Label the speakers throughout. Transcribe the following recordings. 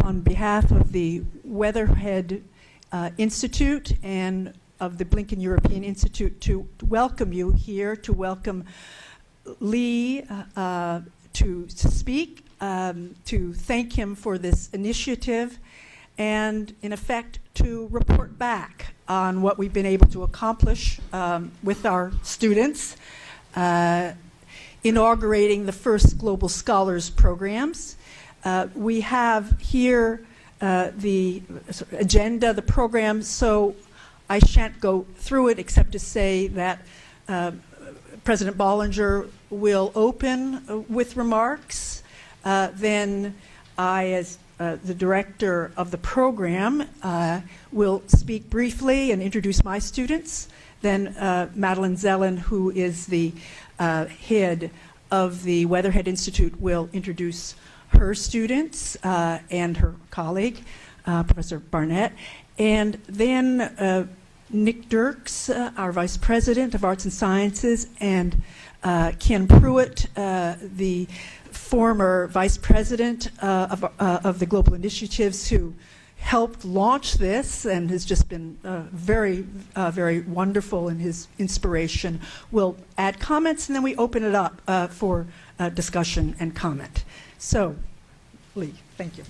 Speaker 1: on behalf of the Weatherhead Institute and of the Blinken European Institute to welcome you here, to welcome Lee to speak, to thank him for this initiative, and in effect to report back on what we've been able to accomplish with our students, inaugurating the first Global Scholars programs. We have here the agenda, the program, so I shan't go through it except to say that President Bollinger will open with remarks. Then I, as the director of the program, will speak briefly and introduce my students. Then Madeline Zellen, who is the head of the Weatherhead Institute, will introduce her students and her colleague, Professor Barnett. And then Nick Dirks, our Vice President of Arts and Sciences, and Ken Pruitt, the former Vice President of the Global Initiatives, who helped launch this and has just been very, very wonderful in his inspiration, will add comments, and then we open it up for discussion and comment. So, Lee, thank you.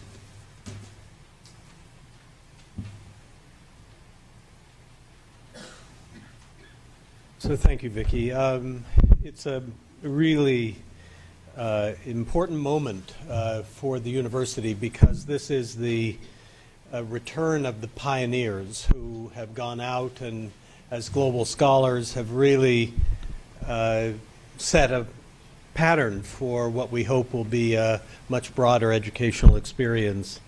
Speaker 2: So thank you, Vicki. It's a really important moment for the university, because this is the return of the pioneers who have gone out and, as global scholars, have really set a pattern for what we hope will be a much broader educational experience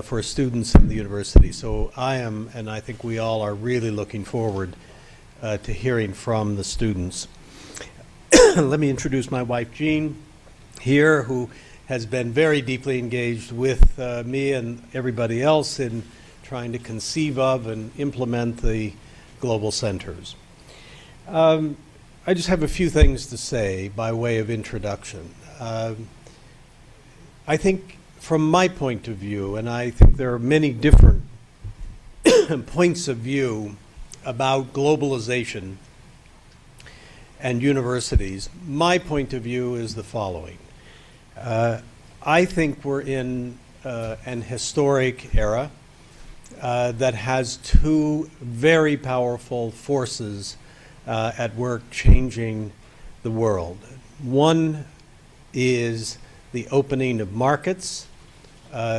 Speaker 2: for students in the university. So I am, and I think we all are, really looking forward to hearing from the students. Let me introduce my wife, Jean, here, who has been very deeply engaged with me and everybody else in trying to conceive of and implement the global centers. I just have a few things to say by way of introduction. I think from my point of view, and I think there are many different points of view about globalization and universities, my point of view is the following. I think we're in an historic era that has two very powerful forces at work changing the world. One is the opening of markets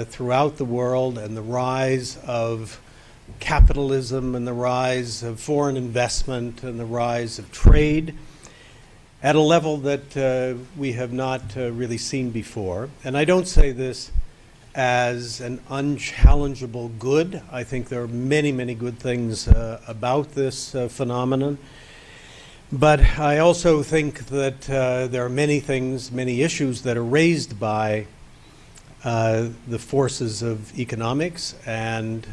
Speaker 2: throughout the world, and the rise of capitalism, and the rise of foreign investment, and the rise of trade at a level that we have not really seen before. And I don't say this as an unchallengeable good. I think there are many, many good things about this phenomenon. But I also think that there are many things, many issues that are raised by the forces of economics and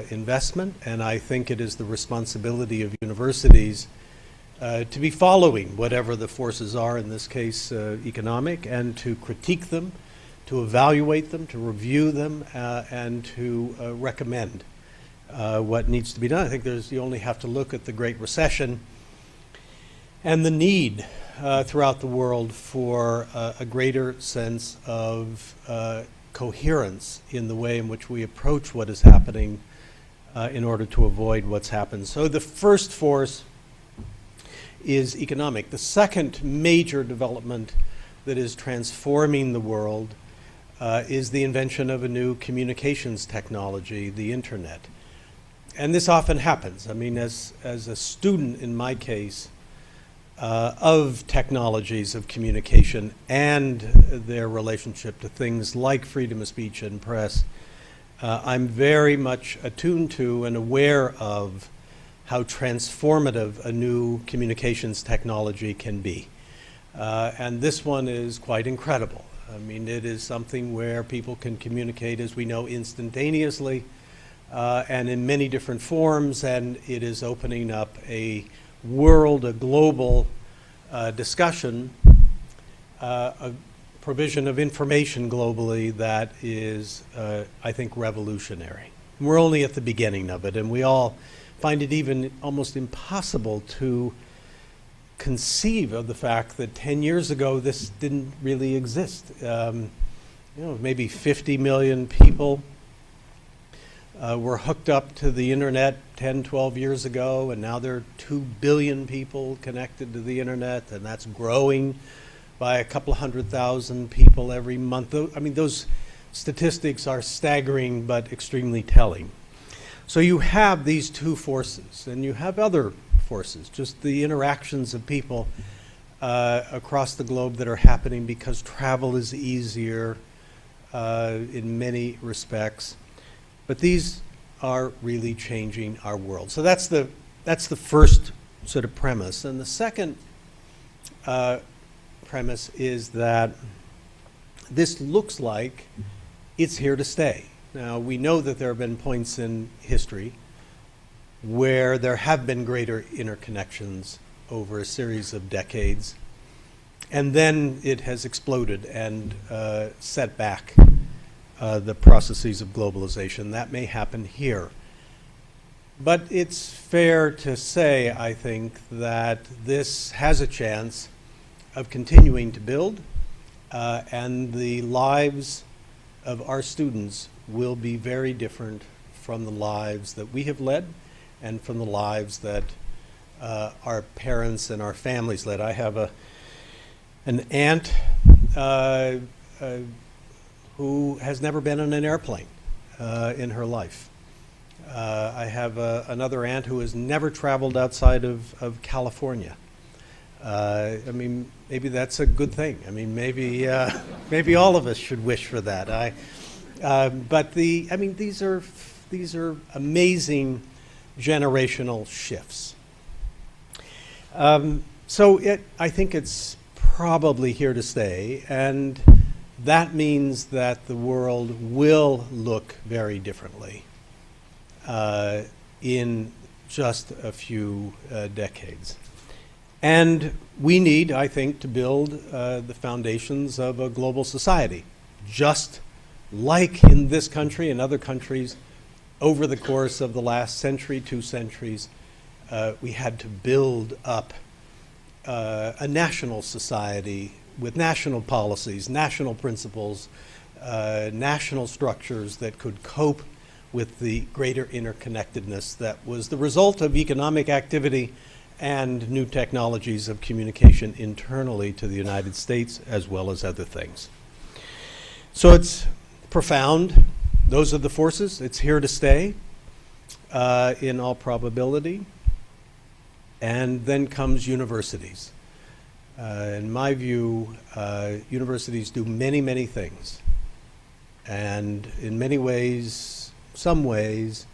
Speaker 2: investment, and I think it is the responsibility of universities to be following whatever the forces are, in this case economic, and to critique them, to evaluate them, to review them, and to recommend what needs to be done. I think you only have to look at the Great Recession and the need throughout the world for a greater sense of coherence in the way in which we approach what is happening in order to avoid what's happened. So the first force is economic. The second major development that is transforming the world is the invention of a new communications technology, the internet. And this often happens. I mean, as a student, in my case, of technologies of communication and their relationship to things like freedom of speech and press, I'm very much attuned to and aware of how transformative a new communications technology can be. And this one is quite incredible. I mean, it is something where people can communicate, as we know, instantaneously and in many different forms, and it is opening up a world, a global discussion, a provision of information globally that is, I think, revolutionary. We're only at the beginning of it, and we all find it even almost impossible to conceive of the fact that 10 years ago this didn't really exist. Maybe 50 million people were hooked up to the internet 10, 12 years ago, and now there are 2 billion people connected to the internet, and that's growing by a couple 100,000 people every month. I mean, those statistics are staggering but extremely telling. So you have these two forces, and you have other forces, just the interactions of people across the globe that are happening because travel is easier in many respects. But these are really changing our world. So that's the first sort of premise. And the second premise is that this looks like it's here to stay. Now, we know that there have been points in history where there have been greater interconnections over a series of decades, and then it has exploded and set back the processes of globalization. That may happen here. But it's fair to say, I think, that this has a chance of continuing to build, and the lives of our students will be very different from the lives that we have led and from the lives that our parents and our families led. I have an aunt who has never been on an airplane in her life. I have another aunt who has never traveled outside of California. I mean, maybe that's a good thing. I mean, maybe all of us should wish for that. But these are amazing generational shifts. So I think it's probably here to stay, and that means that the world will look very differently in just a few decades. And we need, I think, to build the foundations of a global society, just like in this country and other countries over the course of the last century, 2 centuries. We had to build up a national society with national policies, national principles, national structures that could cope with the greater interconnectedness that was the result of economic activity and new technologies of communication internally to the United States, as well as other things. So it's profound. Those are the forces. It's here to stay in all probability. And then comes universities. In my view, universities do many, many things. And in many ways, some ways,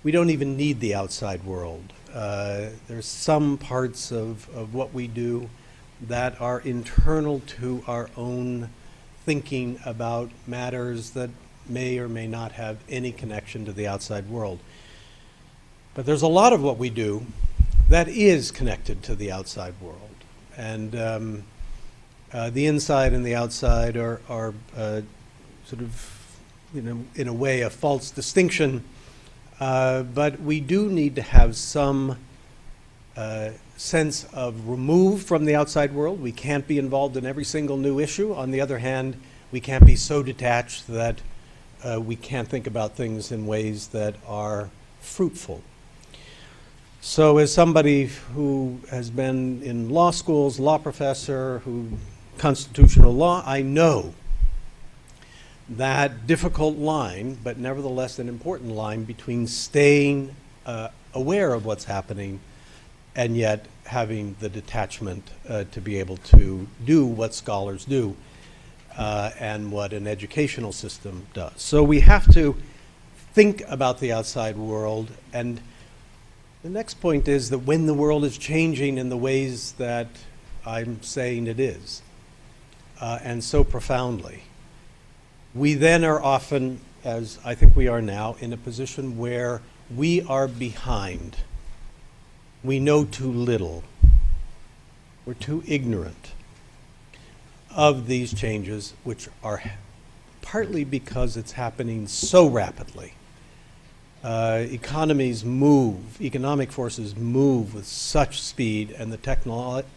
Speaker 2: we don't even need the outside world. There's some parts of what we do that are internal to our own thinking about matters that may or may not have any connection to the outside world. But there's a lot of what we do that is connected to the outside world. And the inside and the outside are sort of, in a way, a false distinction. But we do need to have some sense of remove from the outside world. We can't be involved in every single new issue. On the other hand, we can't be so detached that we can't think about things in ways that are fruitful. So as somebody who has been in law schools, law professor, constitutional law, I know that difficult line, but nevertheless an important line between staying aware of what's happening and yet having the detachment to be able to do what scholars do and what an educational system does. So we have to think about the outside world, and the next point is that when the world is changing in the ways that I'm saying it is, and so profoundly, we then are often, as I think we are now, in a position where we are behind. We know too little. We're too ignorant. of these changes, which are partly because it's happening so rapidly. Economies move, economic forces move with such speed, and the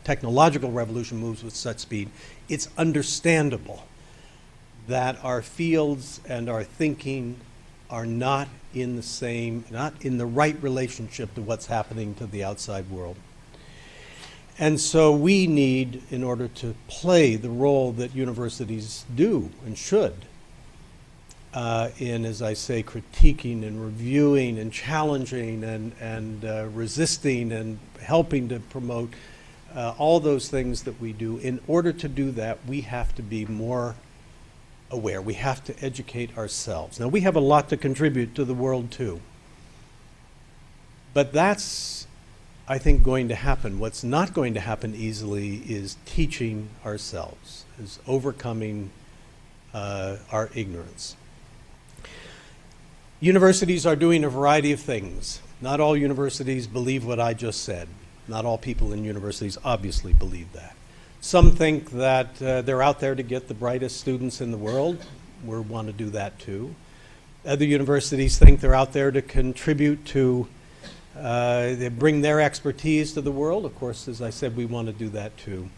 Speaker 2: technological revolution moves with such speed. It's understandable that our fields and our thinking are not in the right relationship to what's happening to the outside world. And so we need, in order to play the role that universities do and should, in, as I say, critiquing and reviewing and challenging and resisting and helping to promote all those things that we do. In order to do that, we have to be more aware. We have to educate ourselves. Now, we have a lot to contribute to the world, too. But that's, I think, going to happen. What's not going to happen easily is teaching ourselves, is overcoming our ignorance. Universities are doing a variety of things. Not all universities believe what I just said. Not all people in universities obviously believe that. Some think that they're out there to get the brightest students in the world. We want to do that too. Other universities think they're out there to contribute to, they bring their expertise to the world. Of course, as I said, we want to do that too.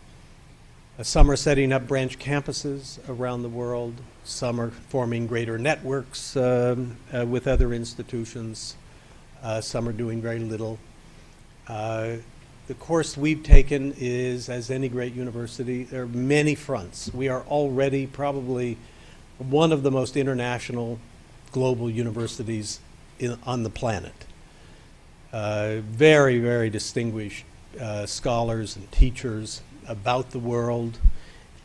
Speaker 2: Some are setting up branch campuses around the world. Some are forming greater networks with other institutions. Some are doing very little. The course we've taken is, as any great university, there are many fronts. We are already probably one of the most international global universities on the planet. Very, very distinguished scholars and teachers about the world,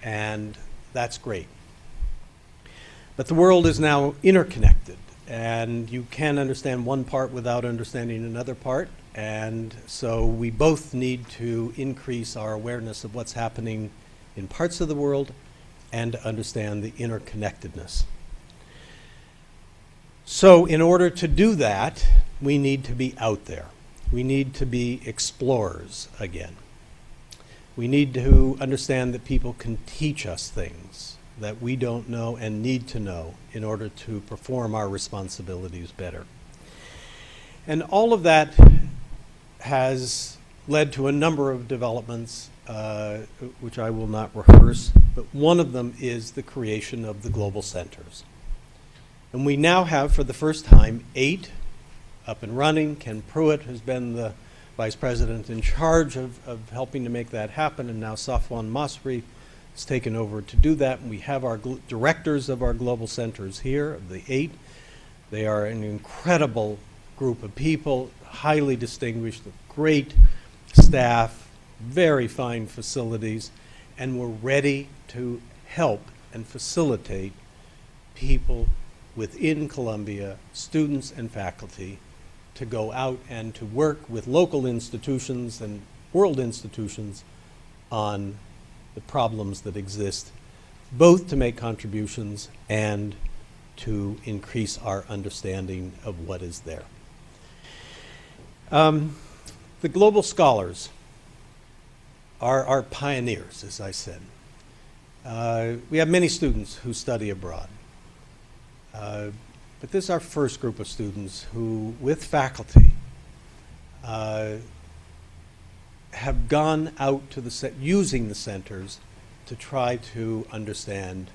Speaker 2: and that's great. But the world is now interconnected, and you can't understand one part without understanding another part. And so we both need to increase our awareness of what's happening in parts of the world and to understand the interconnectedness. So in order to do that, we need to be out there. We need to be explorers again. We need to understand that people can teach us things that we don't know and need to know in order to perform our responsibilities better. And all of that has led to a number of developments, which I will not rehearse, but one of them is the creation of the global centers. And we now have, for the first time, 8 up and running. Ken Pruitt has been the vice president in charge of helping to make that happen, and now Safwan Masri has taken over to do that. And we have our directors of our global centers here, of the 8. They are an incredible group of people, highly distinguished, great staff, very fine facilities, and we're ready to help and facilitate people within Columbia, students and faculty, to go out and to work with local institutions and world institutions on the problems that exist, both to make contributions and to increase our understanding of what is there. The global scholars are our pioneers, as I said. We have many students who study abroad. But this is our first group of students who, with faculty, have gone out to using the centers to try to understand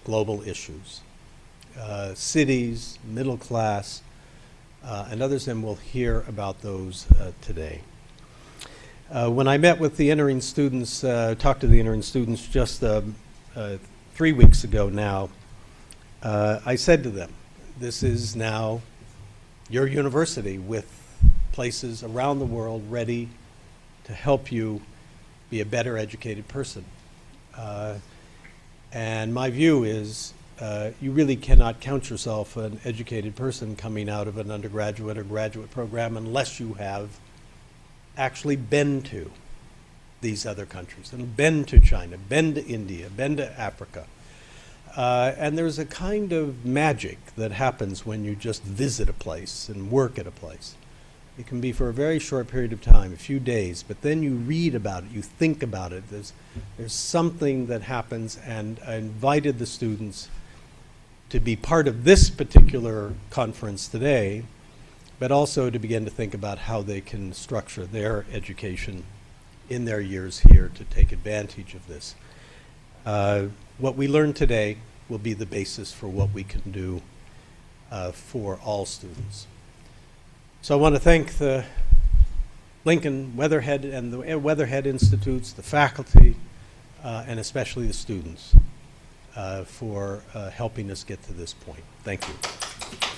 Speaker 2: global issues. Cities, middle class, and others, and we'll hear about those today. When I met with the entering students, talked to the entering students just 3 weeks ago now, I said to them, this is now your university with places around the world ready to help you be a better educated person. And my view is you really cannot count yourself an educated person coming out of an undergraduate or graduate program unless you have actually been to these other countries and been to China, been to India, been to Africa. And there's a kind of magic that happens when you just visit a place and work at a place. It can be for a very short period of time, a few days, but then you read about it, you think about it. There's something that happens, and I invited the students to be part of this particular conference today, but also to begin to think about how they can structure their education in their years here to take advantage of this. What we learned today will be the basis for what we can do for all students. So I want to thank the Lincoln Weatherhead and the Weatherhead Institutes, the faculty, and especially the students for helping us get to this point. Thank you.